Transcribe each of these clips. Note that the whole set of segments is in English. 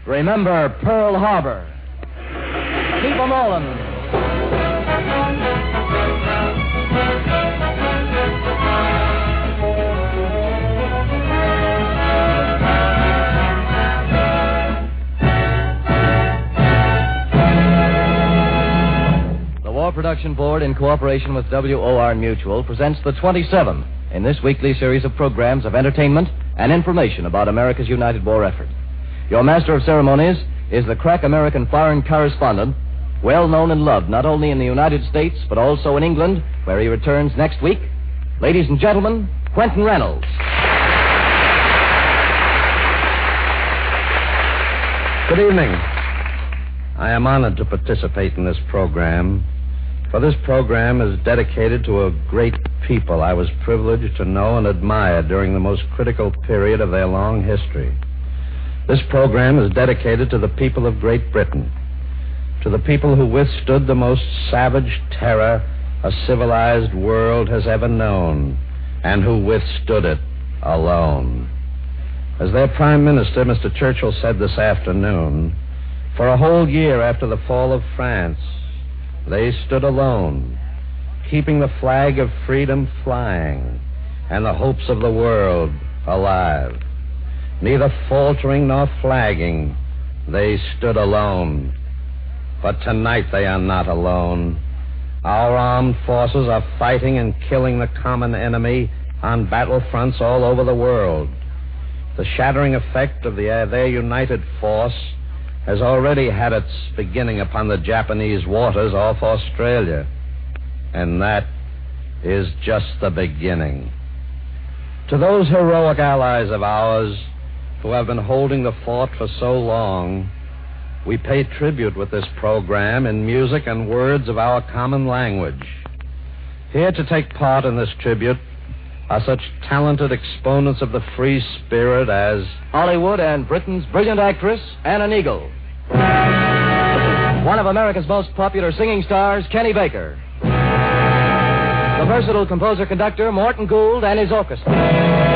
Remember Pearl Harbor. Keep 'em rolling. The War Production Board, in cooperation with WOR Mutual, presents the 27th in this weekly series of programs of entertainment and information about America's United War effort. Your master of ceremonies is the crack American foreign correspondent, well known and loved not only in the United States, but also in England, where he returns next week. Ladies and gentlemen, Quentin Reynolds. Good evening. I am honored to participate in this program, for this program is dedicated to a great people I was privileged to know and admire during the most critical period of their long history. This program is dedicated to the people of Great Britain, to the people who withstood the most savage terror a civilized world has ever known, and who withstood it alone. As their Prime Minister, Mr. Churchill, said this afternoon, for a whole year after the fall of France, they stood alone, keeping the flag of freedom flying and the hopes of the world alive. Neither faltering nor flagging, they stood alone. But tonight they are not alone. Our armed forces are fighting and killing the common enemy on battlefronts all over the world. The shattering effect of their united force has already had its beginning upon the Japanese waters off Australia. And that is just the beginning. To those heroic allies of ours who have been holding the fort for so long, we pay tribute with this program in music and words of our common language. Here to take part in this tribute are such talented exponents of the free spirit as Hollywood and Britain's brilliant actress, Anna Neagle. One of America's most popular singing stars, Kenny Baker. The versatile composer-conductor, Morton Gould, and his orchestra.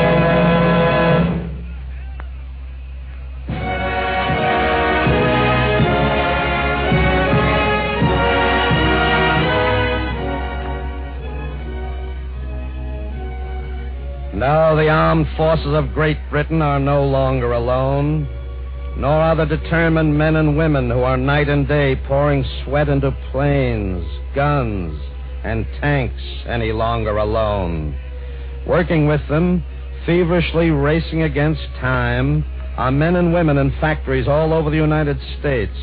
Now the armed forces of Great Britain are no longer alone, nor are the determined men and women who are night and day pouring sweat into planes, guns, and tanks any longer alone. Working with them, feverishly racing against time, are men and women in factories all over the United States.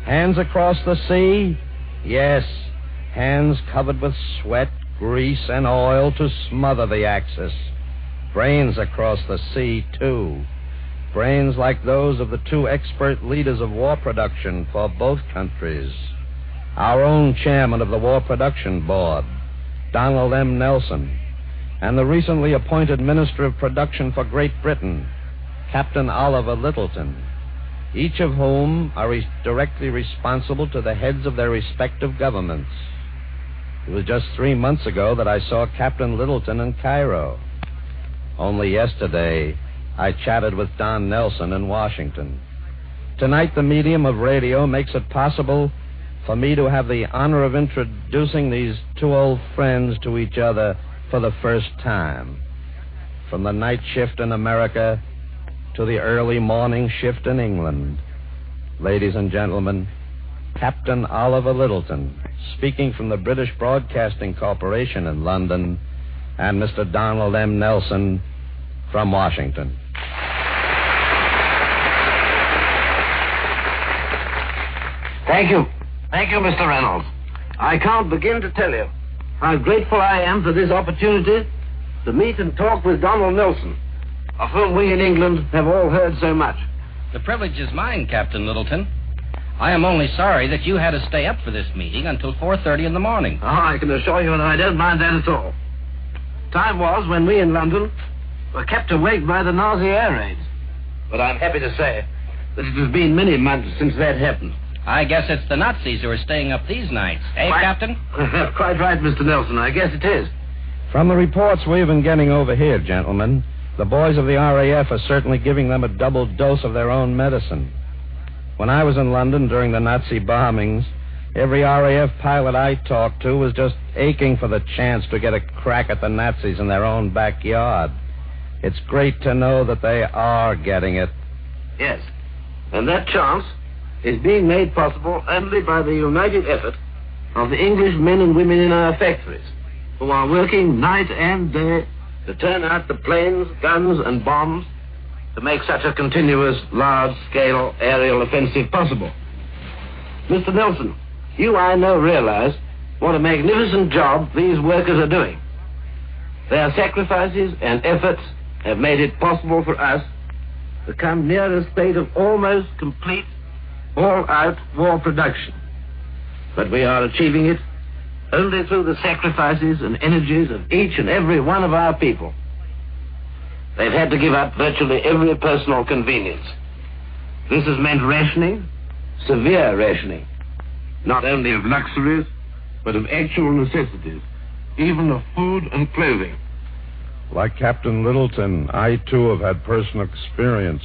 Hands across the sea? Yes, hands covered with sweat, grease, and oil to smother the Axis. Brains across the sea, too. Brains like those of the two expert leaders of war production for both countries. Our own chairman of the War Production Board, Donald M. Nelson, and the recently appointed Minister of Production for Great Britain, Captain Oliver Littleton, each of whom are directly responsible to the heads of their respective governments. It was just 3 months ago that I saw Captain Littleton in Cairo. Only yesterday, I chatted with Don Nelson in Washington. Tonight, the medium of radio makes it possible for me to have the honor of introducing these two old friends to each other for the first time. From the night shift in America to the early morning shift in England. Ladies and gentlemen, Captain Oliver Littleton, speaking from the British Broadcasting Corporation in London, and Mr. Donald M. Nelson from Washington. Thank you. Thank you, Mr. Reynolds. I can't begin to tell you how grateful I am for this opportunity to meet and talk with Donald Nelson, of whom we in England have all heard so much. The privilege is mine, Captain Littleton. I am only sorry that you had to stay up for this meeting until 4:30 in the morning. Oh, I can assure you that I don't mind that at all. Time was when we in London were kept awake by the Nazi air raids. But I'm happy to say that it has been many months since that happened. I guess it's the Nazis who are staying up these nights. Eh, Captain? Quite right, Mr. Nelson. I guess it is. From the reports we've been getting over here, gentlemen, the boys of the RAF are certainly giving them a double dose of their own medicine. When I was in London during the Nazi bombings, every RAF pilot I talked to was just aching for the chance to get a crack at the Nazis in their own backyard. It's great to know that they are getting it. Yes. And that chance is being made possible only by the united effort of the English men and women in our factories, who are working night and day to turn out the planes, guns, and bombs to make such a continuous, large-scale aerial offensive possible. Mr. Nelson, you, I know, realize what a magnificent job these workers are doing. Their sacrifices and efforts have made it possible for us to come near a state of almost complete, all-out war production. But we are achieving it only through the sacrifices and energies of each and every one of our people. They've had to give up virtually every personal convenience. This has meant rationing, severe rationing, not only of luxuries, but of actual necessities, even of food and clothing. Like Captain Littleton, I too have had personal experience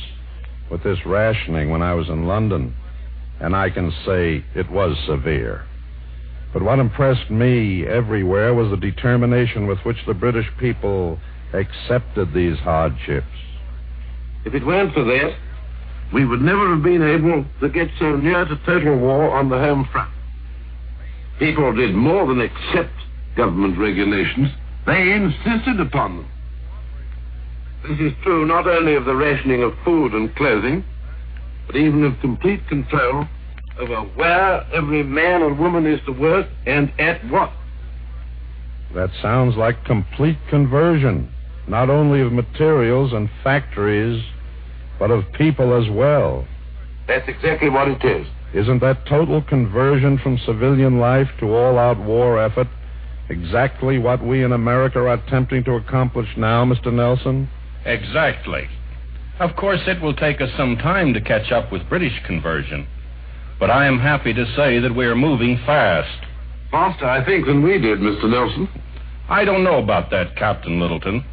with this rationing when I was in London, and I can say it was severe. But what impressed me everywhere was the determination with which the British people accepted these hardships. If it weren't for that, we would never have been able to get so near to total war on the home front. People did more than accept government regulations. They insisted upon them. This is true not only of the rationing of food and clothing, but even of complete control over where every man and woman is to work and at what. That sounds like complete conversion, not only of materials and factories, but of people as well. That's exactly what it is. Isn't that total conversion from civilian life to all-out war effort exactly what we in America are attempting to accomplish now, Mr. Nelson? Exactly. Of course, it will take us some time to catch up with British conversion, but I am happy to say that we are moving fast. Faster, I think, than we did, Mr. Nelson. I don't know about that, Captain Littleton,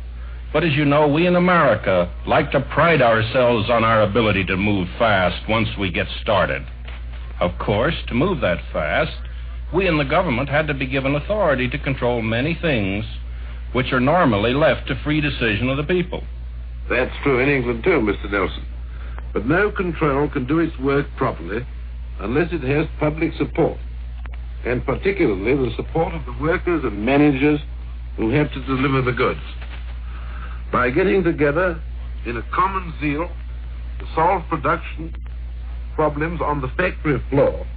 but as you know, we in America like to pride ourselves on our ability to move fast once we get started. Of course, to move that fast, we in the government had to be given authority to control many things which are normally left to free decision of the people. That's true in England too, Mr. Nelson. But no control can do its work properly unless it has public support, and particularly the support of the workers and managers who have to deliver the goods. By getting together in a common zeal to solve production problems on the factory floor,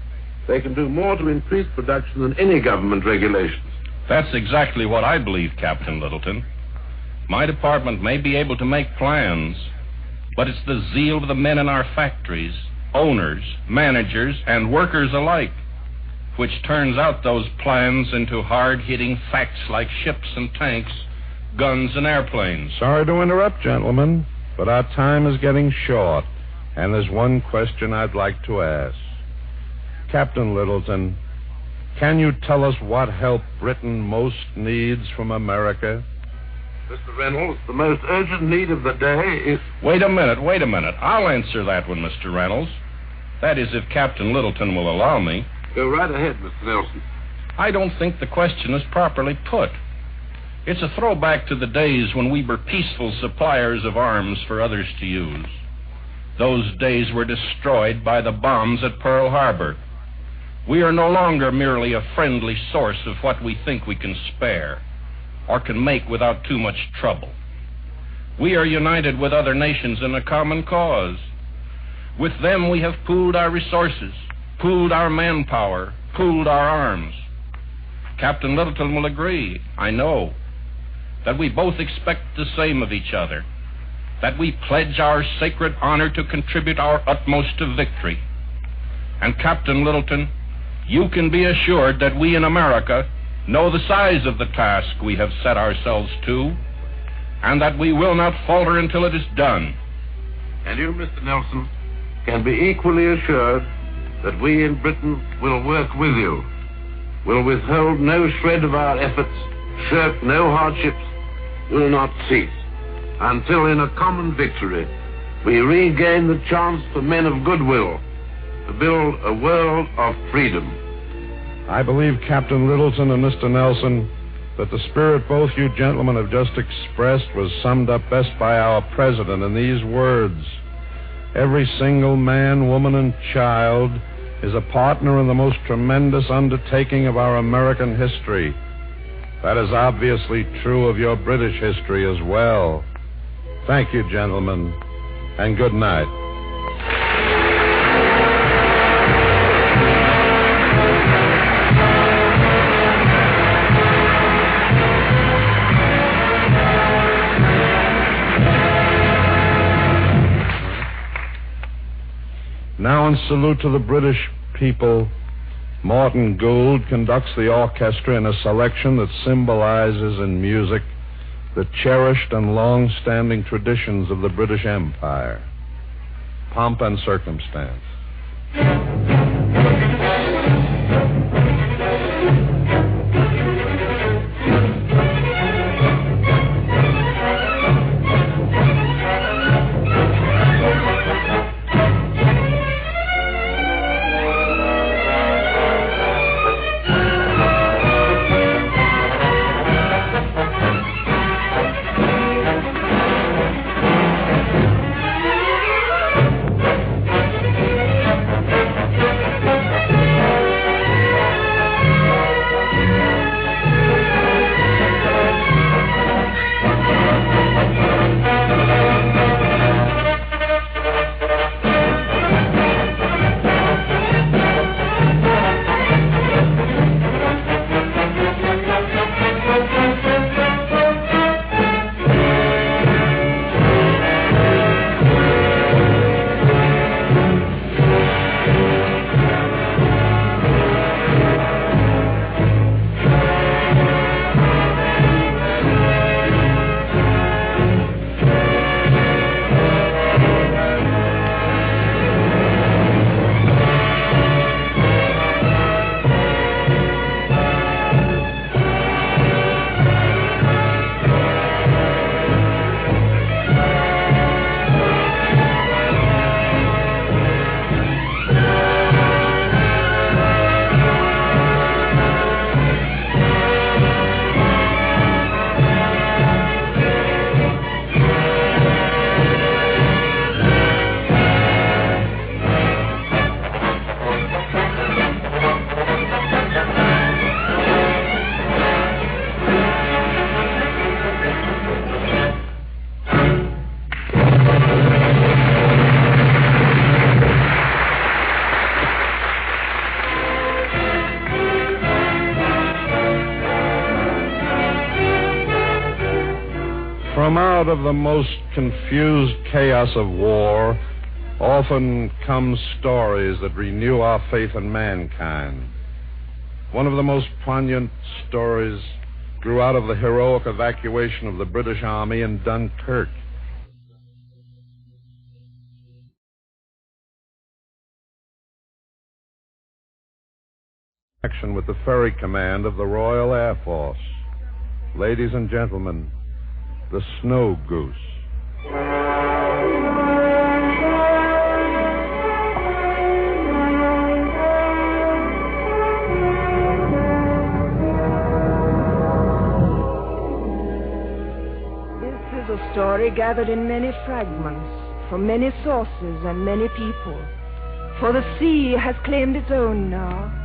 they can do more to increase production than any government regulations. That's exactly what I believe, Captain Littleton. My department may be able to make plans, but it's the zeal of the men in our factories, owners, managers, and workers alike, which turns out those plans into hard-hitting facts like ships and tanks, guns and airplanes. Sorry to interrupt, gentlemen, but our time is getting short, and there's one question I'd like to ask. Captain Littleton, can you tell us what help Britain most needs from America? Mr. Reynolds, the most urgent need of the day is... Wait a minute. I'll answer that one, Mr. Reynolds. That is, if Captain Littleton will allow me. Go right ahead, Mr. Nelson. I don't think the question is properly put. It's a throwback to the days when we were peaceful suppliers of arms for others to use. Those days were destroyed by the bombs at Pearl Harbor. We are no longer merely a friendly source of what we think we can spare or can make without too much trouble. We are united with other nations in a common cause. With them we have pooled our resources, pooled our manpower, pooled our arms. Captain Littleton will agree, I know, that we both expect the same of each other, that we pledge our sacred honor to contribute our utmost to victory. And Captain Littleton, you can be assured that we in America know the size of the task we have set ourselves to, and that we will not falter until it is done. And you, Mr. Nelson, can be equally assured that we in Britain will work with you, will withhold no shred of our efforts shirk no hardships, will not cease until in a common victory we regain the chance for men of goodwill to build a world of freedom. I believe, Captain Littleton and Mr. Nelson, that the spirit both you gentlemen have just expressed was summed up best by our president in these words: every single man, woman, and child is a partner in the most tremendous undertaking of our American history. That is obviously true of your British history as well. Thank you, gentlemen, and good night. Now, in salute to the British people, Morton Gould conducts the orchestra in a selection that symbolizes in music the cherished and long-standing traditions of the British Empire. Pomp and Circumstance. From out of the most confused chaos of war often come stories that renew our faith in mankind. One of the most poignant stories grew out of the heroic evacuation of the British Army in Dunkirk. Action with the Ferry Command of the Royal Air Force. Ladies and gentlemen, the Snow Goose. This is a story gathered in many fragments, from many sources and many people. For the sea has claimed its own now,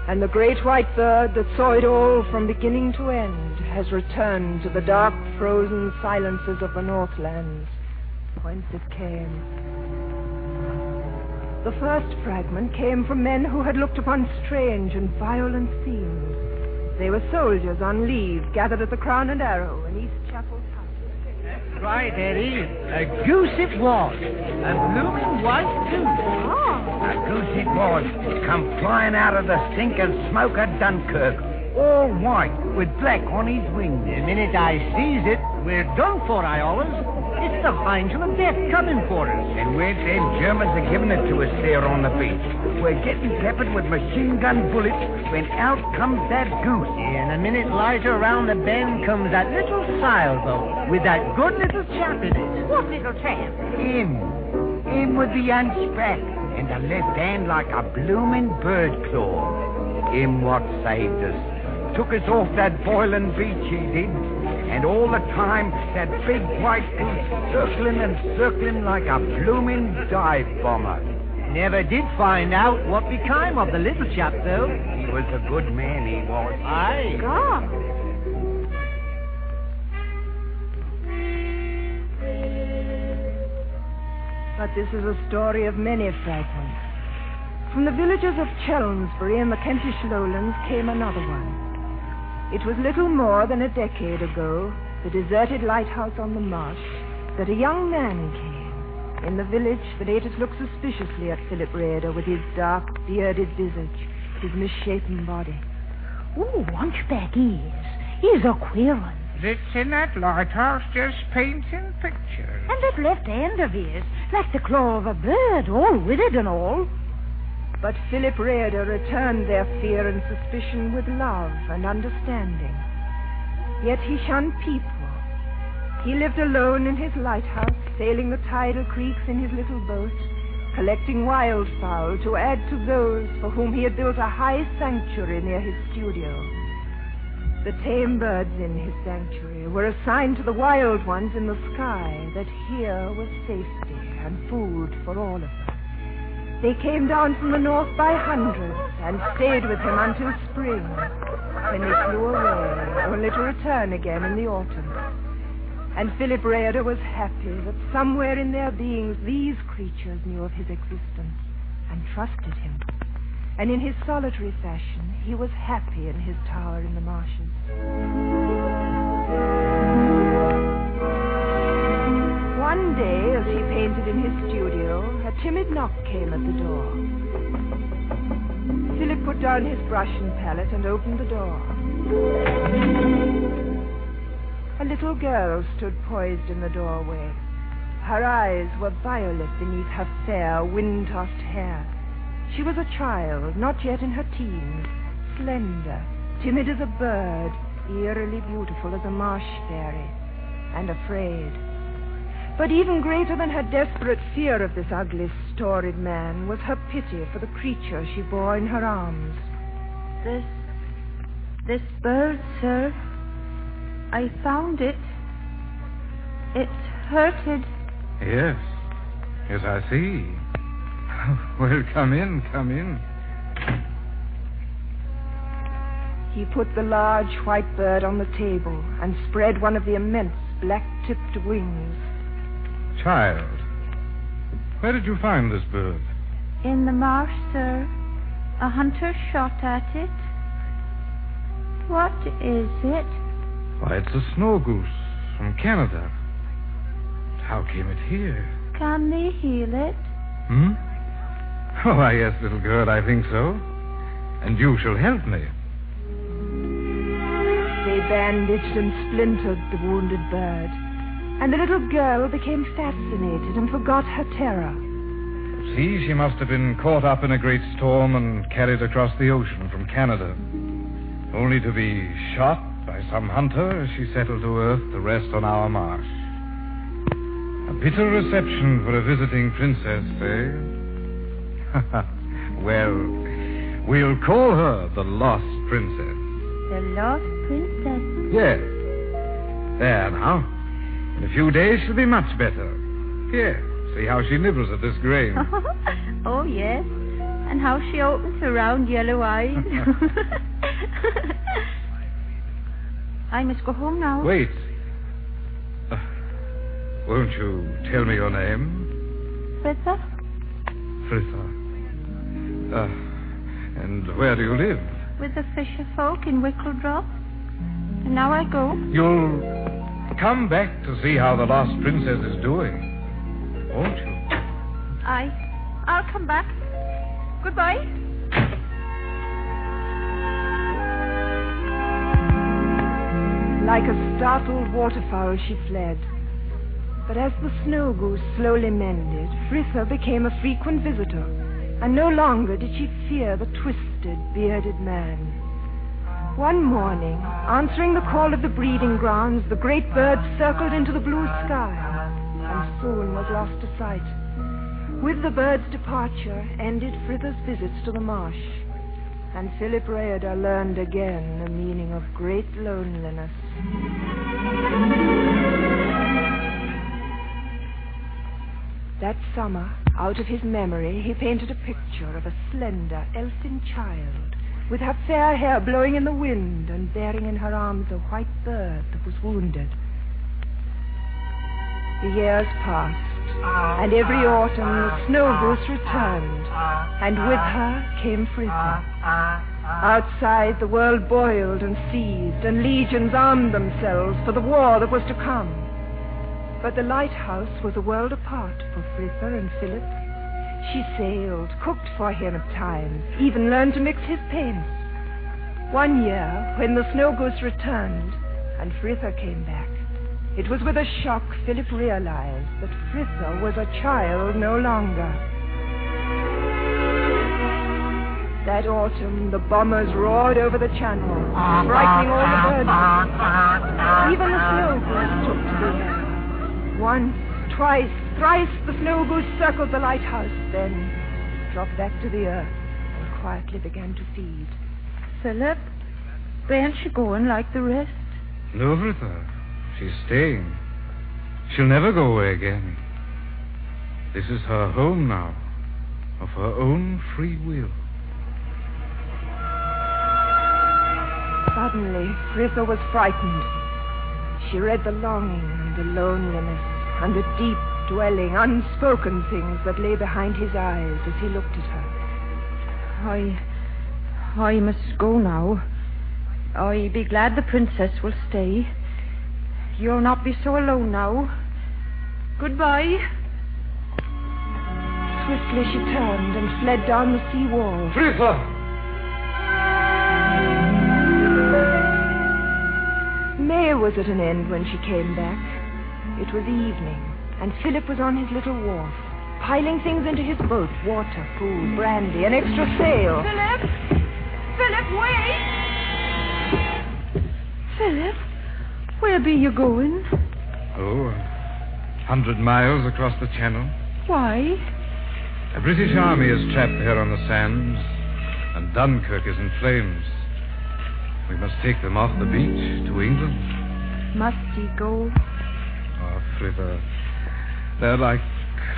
and the great white bird that saw it all from beginning to end has returned to the dark, frozen silences of the Northlands, whence it came. The first fragment came from men who had looked upon strange and violent scenes. They were soldiers on leave, gathered at the Crown and Arrow in East Chapel House. That's right, Eddie. A goose it was. A blooming white goose. Oh. A goose it was. Come flying out of the stink and smoke of Dunkirk. All white, with black on his wings. The minute I sees it, we're done for, I allers. It's the angel of death coming for us. And wait, them Germans are giving it to us there on the beach. We're getting peppered with machine gun bullets when out comes that goose. Yeah, and a minute later, around the bend comes that little sailboat with that good little chap in it. What little chap? Him with the hunchback and the left hand like a bloomin' bird claw. Him what saved us. Took us off that boiling beach, he did. And all the time, that big white goose circling and circling like a bloomin' dive bomber. Never did find out what became of the little chap, though. He was a good man, he was. Aye. God. But this is a story of many fragments. From the villages of Chelmsbury in the Kentish lowlands came another one. It was little more than a decade ago, the deserted lighthouse on the marsh, that a young man came. In the village, the natives looked suspiciously at Philip Rader with his dark, bearded visage, his misshapen body. Ooh, hunchback is. He's a queer one. Sits in that lighthouse just painting pictures. And that left hand of his, like the claw of a bird, all withered and all. But Philip Rader returned their fear and suspicion with love and understanding. Yet he shunned people. He lived alone in his lighthouse, sailing the tidal creeks in his little boat, collecting wildfowl to add to those for whom he had built a high sanctuary near his studio. The tame birds in his sanctuary were assigned to the wild ones in the sky, that here was safety and food for all of them. They came down from the north by hundreds and stayed with him until spring, when they flew away, only to return again in the autumn. And Philip Rader was happy that somewhere in their beings these creatures knew of his existence and trusted him. And in his solitary fashion, he was happy in his tower in the marshes. One day, as he painted in his studio, a timid knock came at the door. Philip put down his brush and palette and opened the door. A little girl stood poised in the doorway. Her eyes were violet beneath her fair, wind-tossed hair. She was a child, not yet in her teens, slender, timid as a bird, eerily beautiful as a marsh fairy, and afraid. But even greater than her desperate fear of this ugly, storied man was her pity for the creature she bore in her arms. This bird, sir, I found it. It's hurted. Yes, I see. Well, come in. He put the large white bird on the table and spread one of the immense black-tipped wings. Child, where did you find this bird? In the marsh, sir. A hunter shot at it. What is it? Why, it's a snow goose from Canada. How came it here? Can they heal it? Oh, why, yes, little girl, I think so. And you shall help me. They bandaged and splintered the wounded bird, and the little girl became fascinated and forgot her terror. See, she must have been caught up in a great storm and carried across the ocean from Canada, only to be shot by some hunter as she settled to earth to rest on our marsh. A bitter reception for a visiting princess, eh? Well, we'll call her the Lost Princess. The Lost Princess? Yes. There now. In a few days she'll be much better. Here, see how she nibbles at this grain. Oh, yes. And how she opens her round yellow eyes. I must go home now. Wait. Won't you tell me your name? Fritha? Fritha. And where do you live? With the fisher folk in Wickledrop. And now I go. You'll come back to see how the Lost Princess is doing, won't you? I'll come back. Goodbye. Like a startled waterfowl, she fled. But as the Snow Goose slowly mended, Fritha became a frequent visitor, and no longer did she fear the twisted, bearded man. One morning, answering the call of the breeding grounds, the great bird circled into the blue sky and soon was lost to sight. With the bird's departure ended Fritha's visits to the marsh, and Philip Raeder learned again the meaning of great loneliness. That summer, out of his memory, he painted a picture of a slender, elfin child, with her fair hair blowing in the wind and bearing in her arms a white bird that was wounded. The years passed, and every autumn the Snow Goose returned, and with her came Fritha. Outside, the world boiled and seethed, and legions armed themselves for the war that was to come. But the lighthouse was a world apart for Fritha and Philip. She sailed, cooked for him at times, even learned to mix his paints. One year, when the Snow Goose returned and Fritha came back, it was with a shock Philip realized that Fritha was a child no longer. That autumn, the bombers roared over the channel, frightening all the birds. Even the Snow Goose took to the air. Once, twice, thrice the Snow Goose circled the lighthouse, then dropped back to the earth and quietly began to feed. Philip, ain't she going like the rest? No, Fritha. She's staying. She'll never go away again. This is her home now, of her own free will. Suddenly, Fritha was frightened. She read the longing and the loneliness and the deep, dwelling, unspoken things that lay behind his eyes as he looked at her. I must go now. I be glad the princess will stay. You'll not be so alone now. Goodbye. Swiftly she turned and fled down the sea wall. Fritha! May was at an end when she came back. It was evening, and Philip was on his little wharf, piling things into his boat: water, food, brandy, an extra sail. Philip, wait! Philip, where be you going? 100 miles across the channel. Why? A British army is trapped there on the sands, and Dunkirk is in flames. We must take them off the beach to England. Must he go? Oh, Fritha, they're like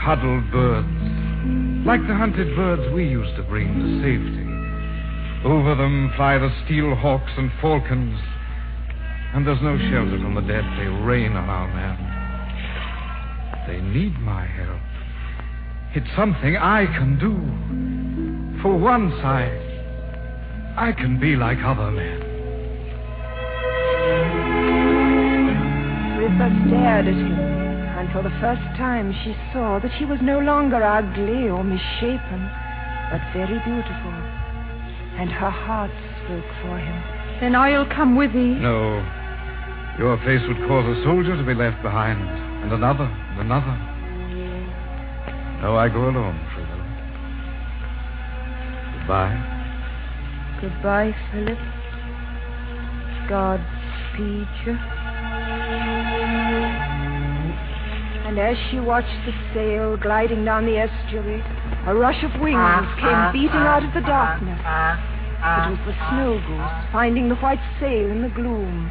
huddled birds, like the hunted birds we used to bring to safety. Over them fly the steel hawks and falcons, and there's no shelter from the death they rain on our land. They need my help. It's something I can do. For once, I can be like other men. Fritha stared at him, and for the first time she saw that he was no longer ugly or misshapen, but very beautiful. And her heart spoke for him. Then I'll come with thee. No. Your face would cause a soldier to be left behind, and another, and another. No, I go alone, Fritha. Goodbye. Goodbye, Philip. God speed you. And as she watched the sail gliding down the estuary, a rush of wings came beating out of the darkness. It was the Snow Goose, finding the white sail in the gloom,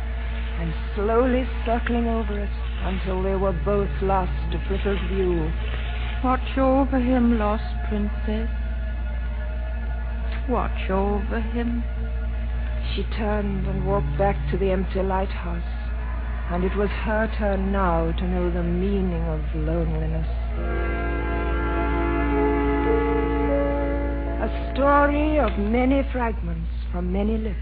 and slowly circling over it until they were both lost to Fritha's view. Watch over him, lost princess. Watch over him. She turned and walked back to the empty lighthouse, and it was her turn now to know the meaning of loneliness. A story of many fragments from many lips.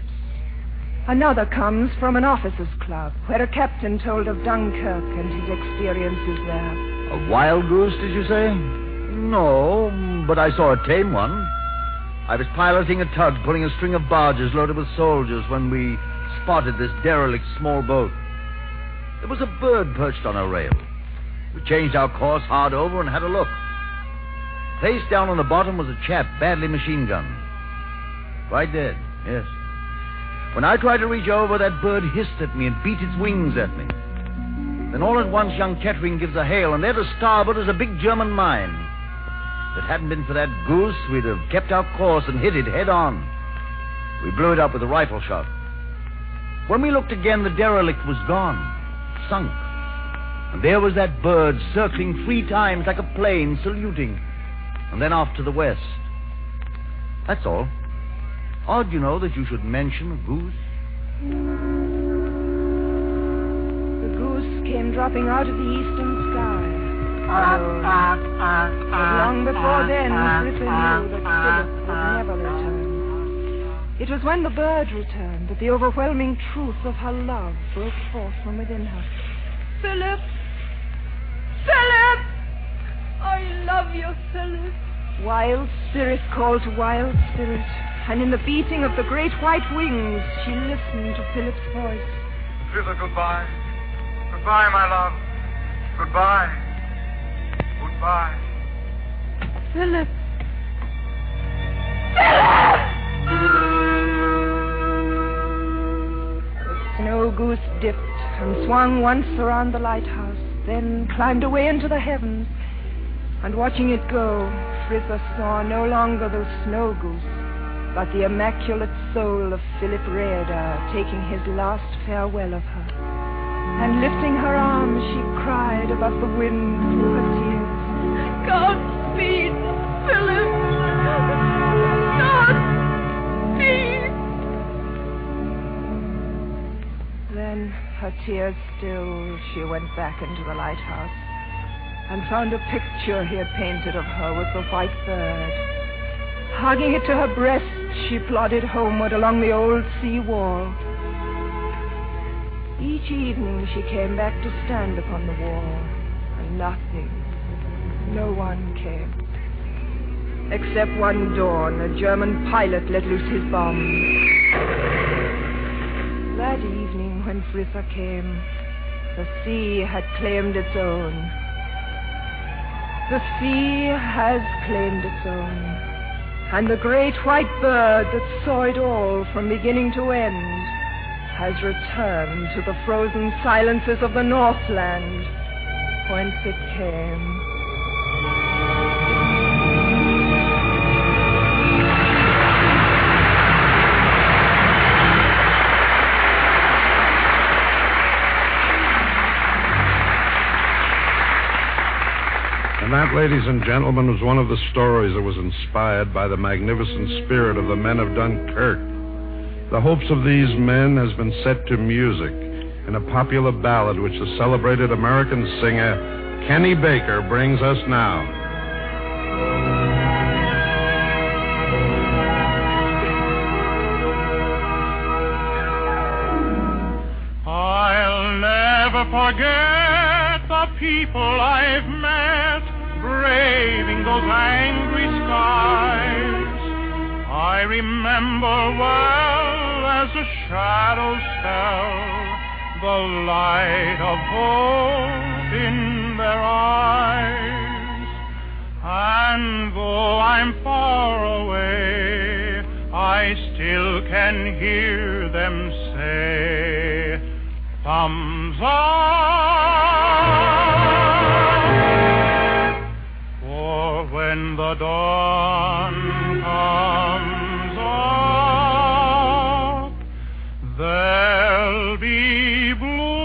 Another comes from an officers' club, where a captain told of Dunkirk and his experiences there. A wild goose, did you say? No, but I saw a tame one. I was piloting a tug pulling a string of barges loaded with soldiers when we spotted this derelict small boat. There was a bird perched on a rail. We changed our course hard over and had a look. Face down on the bottom was a chap, badly machine-gunned. Quite dead, yes. When I tried to reach over, that bird hissed at me and beat its wings at me. Then all at once, young Kettering gives a hail, and there to starboard is a big German mine. If it hadn't been for that goose, we'd have kept our course and hit it head on. We blew it up with a rifle shot. When we looked again, the derelict was gone, sunk. And there was that bird circling 3 times like a plane, saluting, and then off to the west. That's all. Odd, you know, that you should mention a goose. The goose came dropping out of the eastern sky. But long before then, Frissa knew that Philip would never return. It was when the bird returned that the overwhelming truth of her love broke forth from within her. Philip! Philip! I love you, Philip. Wild spirit called to wild spirit, and in the beating of the great white wings, she listened to Philip's voice. Frissa, goodbye. Goodbye, my love. Goodbye. Goodbye. Philip! The Snow Goose dipped and swung once around the lighthouse, then climbed away into the heavens. And watching it go, Frissa saw no longer the Snow Goose, but the immaculate soul of Philip Raeder taking his last farewell of her. And lifting her arms, she cried above the wind through her tears. Godspeed, Philip! Godspeed! Then, her tears stilled, she went back into the lighthouse and found a picture he had painted of her with the white bird. Hugging it to her breast, she plodded homeward along the old sea wall. Each evening she came back to stand upon the wall, and no one came. Except one dawn, a German pilot let loose his bomb. That evening when Frissa came, the sea had claimed its own. The sea has claimed its own, and the great white bird that saw it all from beginning to end has returned to the frozen silences of the Northland, whence it came. And that, ladies and gentlemen, was one of the stories that was inspired by the magnificent spirit of the men of Dunkirk. The hopes of these men has been set to music in a popular ballad which the celebrated American singer Kenny Baker brings us now. I'll never forget the people I've met braving those angry skies. I remember well as the shadows fell the light of hope in their eyes. And though I'm far away, I still can hear them say, thumbs up. For when the dawn comes up, there'll be bluebirds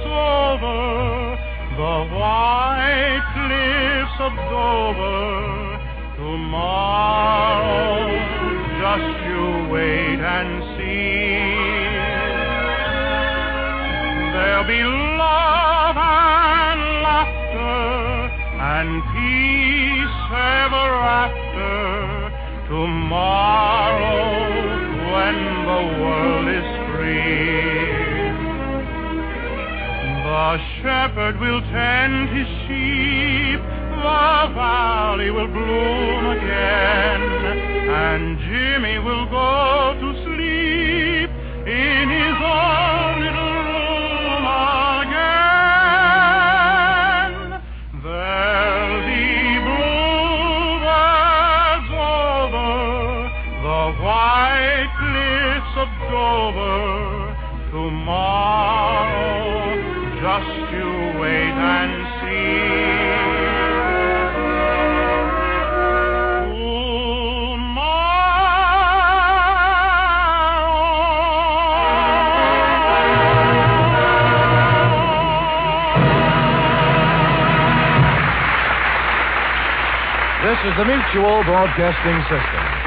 over the white cliffs of Dover. Tomorrow, just you wait and see. There'll be love and laughter and peace ever after. Tomorrow, when the world is free, the shepherd will tend his sheep, the valley will bloom again, and Jimmy will go to sleep in his own little room again. tomorrow. Just you wait and see. This is the Mutual Broadcasting System.